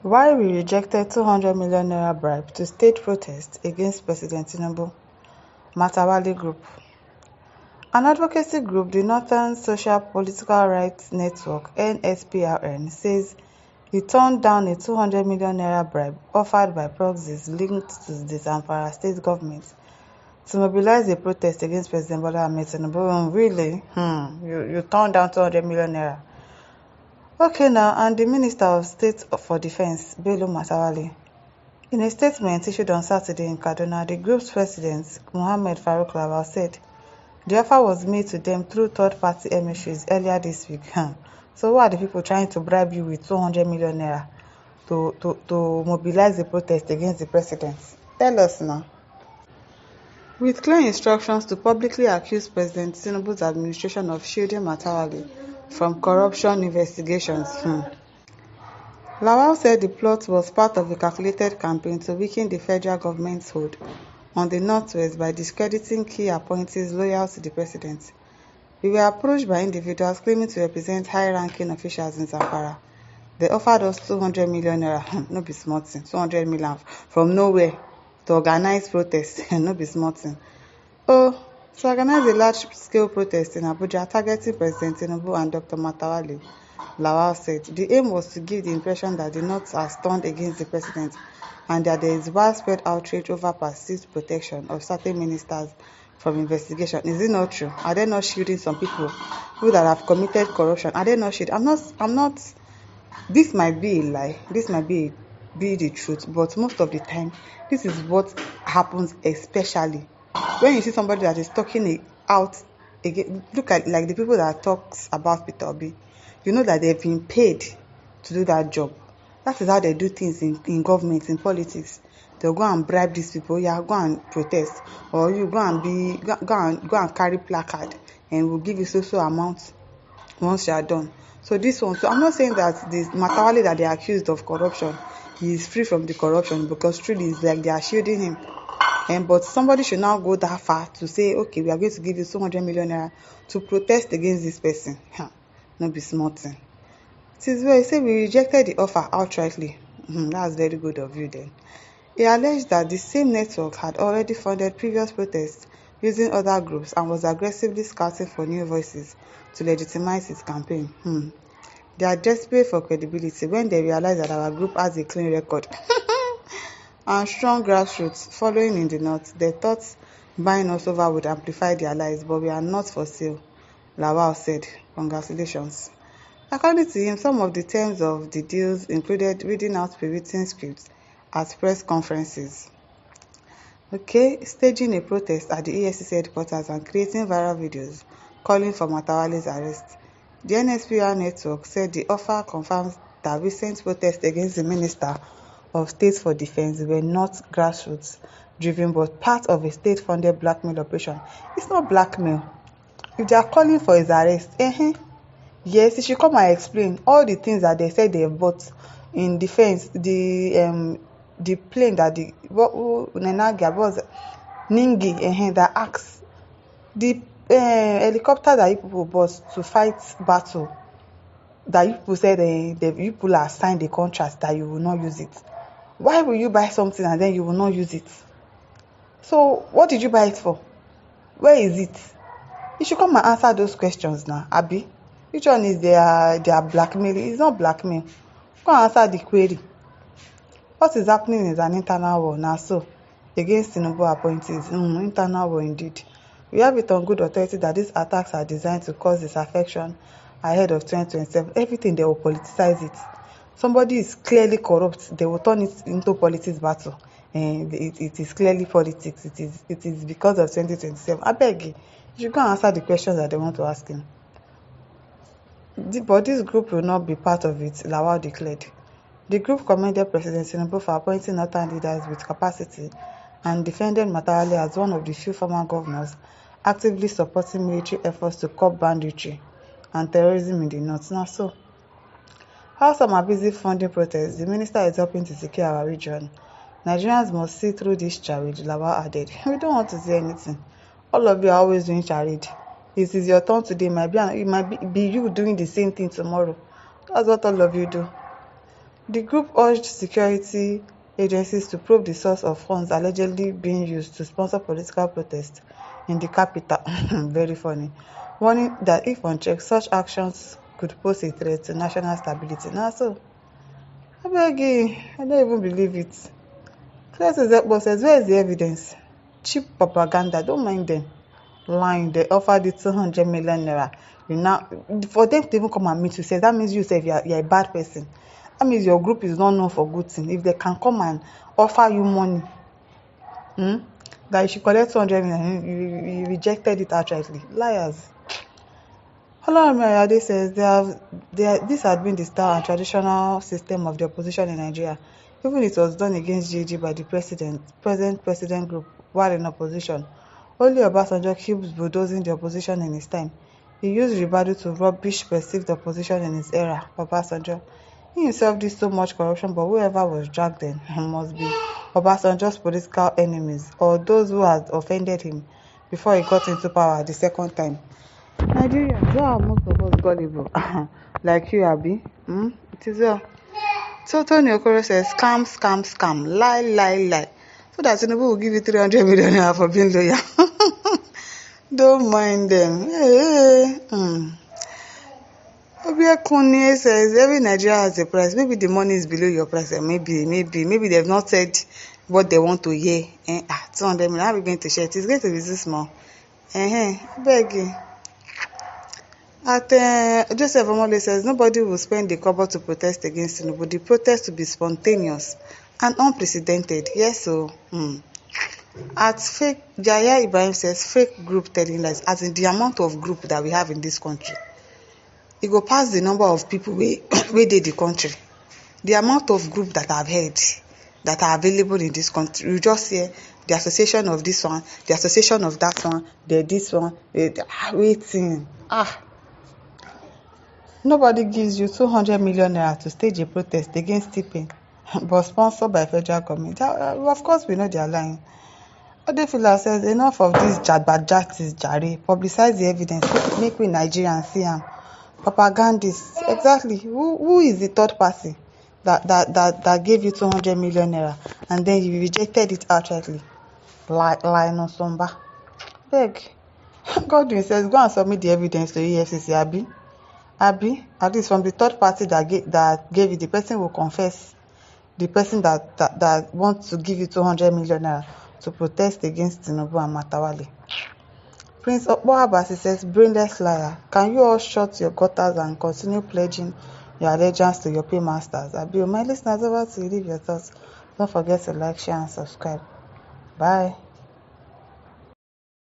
Why we rejected 200 million naira bribe to stage protest against President Tinubu. Matawale Group. An advocacy group, the Northern Social Political Rights Network (NSPRN), says it turned down a 200 million naira bribe offered by proxies linked to the Zamfara state government to mobilize a protest against President Bola Ahmed Tinubu. Really? You turned down 200 million naira. Okay now, and the Minister of State for Defense, Bello Matawale, in a statement issued on Saturday in Kaduna, the group's president, Mohammed Farouk Lawal, said the offer was made to them through third-party emissaries earlier this week. So who are the people trying to bribe you with 200 million naira to mobilize a protest against the president? Tell us now. With clear instructions to publicly accuse President Tinubu's administration of shielding Matawale from corruption investigations. Lawal said the plot was part of a calculated campaign to weaken the federal government's hold on the Northwest by discrediting key appointees loyal to the president. We were approached by individuals claiming to represent high-ranking officials in Zamfara. They offered us 200 million naira, no be small thing, 200 million from nowhere to organize protests, no be small thing. To organize a large-scale protest in Abuja targeting President Tinubu and Dr. Matawale, Lawal said. The aim was to give the impression that the North has turned against the president and that there is widespread outrage over perceived protection of certain ministers from investigation. Is it not true? Are they not shielding some people that have committed corruption? Are they not shielding? I'm not. This might be a lie. This might be the truth, but most of the time, this is what happens, especially when you see somebody that is talking out again. Look at like the people that talks about Peter Obi. You know that they've been paid to do that job. That is how they do things in government, in politics. They'll go and bribe these people. Yeah, go and protest, or you go and carry placard, and we'll give you so amount once you are done. So this one. So I'm not saying that this Matawale that they are accused of corruption, he is free from the corruption, because truly it's like they are shielding him. But somebody should now go that far to say, okay, we are going to give you 200 million naira to protest against this person. No be small thing. It is well, he said we rejected the offer outrightly. That's very good of you then. He alleged that the same network had already funded previous protests using other groups and was aggressively scouting for new voices to legitimize its campaign. They are desperate for credibility when they realize that our group has a clean record and strong grassroots following in the North. They thought buying us over would amplify their lies, but we are not for sale, Lawal said. Congratulations. According to him, some of the terms of the deals included reading out pre-written scripts at press conferences, staging a protest at the EFCC headquarters and creating viral videos calling for Matawale's arrest. The NSPR network said the offer confirms that recent protests against the Minister of State for Defense were not grassroots driven but part of a state-funded blackmail operation. It's not blackmail. If they are calling for his arrest, yes, he should come and explain all the things that they said they bought in defense. The plane that Ningi that asked, the helicopter that you people bought to fight battle, that you people said the people are signed the contract that you will not use it. Why will you buy something and then you will not use it? So what did you buy it for? Where is it? You should come and answer those questions now, Abi. Which one is their blackmail? It's not blackmail. Go and answer the query. What is happening is an internal war now, so against Tinubu appointees. Internal war indeed. We have it on good authority that these attacks are designed to cause disaffection ahead of 2027. Everything, they will politicize it. Somebody is clearly corrupt, they will turn it into politics battle. It is clearly politics. It is because of 2027. I beg you should go and answer the questions that they want to ask him. But this group will not be part of it, Lawal declared. The group commended President Tinubu for appointing northern leaders with capacity and defended Matawale as one of the few former governors actively supporting military efforts to curb banditry and terrorism in the north. Now, so how some are busy funding protests, the minister is helping to secure our region. Nigerians must see through this charade, Lawal added. We don't want to see anything. All of you are always doing charade. It is your turn today. It might be you doing the same thing tomorrow. That's what all of you do. The group urged security agencies to probe the source of funds allegedly being used to sponsor political protests in the capital, very funny, warning that if unchecked, such actions could pose a threat to national stability. Now, so, abeg I don't even believe it. Clear to Zekbo says, where is the evidence? Cheap propaganda, don't mind them. Lying, they offered you 200 million naira. You now, for them to even come and meet you, say that means you say you're a bad person. That means your group is not known for good thing. If they can come and offer you money, that you should collect 200 million, you rejected it outrightly. Liars. Olorunmi Ayade says this had been the style and traditional system of the opposition in Nigeria. Even it was done against JG by the present president group while in opposition. Only Obasanjo keeps bulldozing the opposition in his time. He used Ribadu to rubbish perceived opposition in his era. Obasanjo. He himself did so much corruption, but whoever was dragged in must be Obasanjo's political enemies or those who had offended him before he got into power the second time. Nigerians, why are most of us gullible? Like you, Abi? It is well. So Tony Okoro says, scam, lie. So that Tinubu will give you 300 million naira for being loyal. Don't mind them. Obiakuni says, every Nigeria has a price. Maybe the money is below your price. Maybe they've not said what they want to hear. 200 million, how are we going to share it? It's going to be this small. Beg you. Joseph Omole says, nobody will spend a kobo to protest against Tinubu. The protest will be spontaneous and unprecedented. Yes, so. At fake, Jaya Ibrahim says, fake group telling lies. As in the amount of group that we have in this country, it go pass the number of people wey dey the country. The amount of group that I've heard that are available in this country, you just hear the association of this one, the association of that one, this one, waiting. Nobody gives you 200 million naira to stage a protest against tipping, but sponsored by federal government. Of course, we know they are lying. Odefila says, enough of this jabberjatties, jare. Publicize the evidence. Make we Nigerians see am. Propagandists. Exactly. Who is the third party that gave you 200 million naira and then you rejected it outrightly? Lie no somba. Beg. Godwin says, go and submit the evidence to EFCC, Abi, at least from the third party that gave you, the person will confess. The person that wants to give you 200 million naira to protest against Tinubu and Matawale. Prince Okpohabasi says, brainless liar. Can you all shut your gutters and continue pledging your allegiance to your paymasters? Abi, my listeners, over to you. Leave your thoughts. Don't forget to like, share, and subscribe. Bye.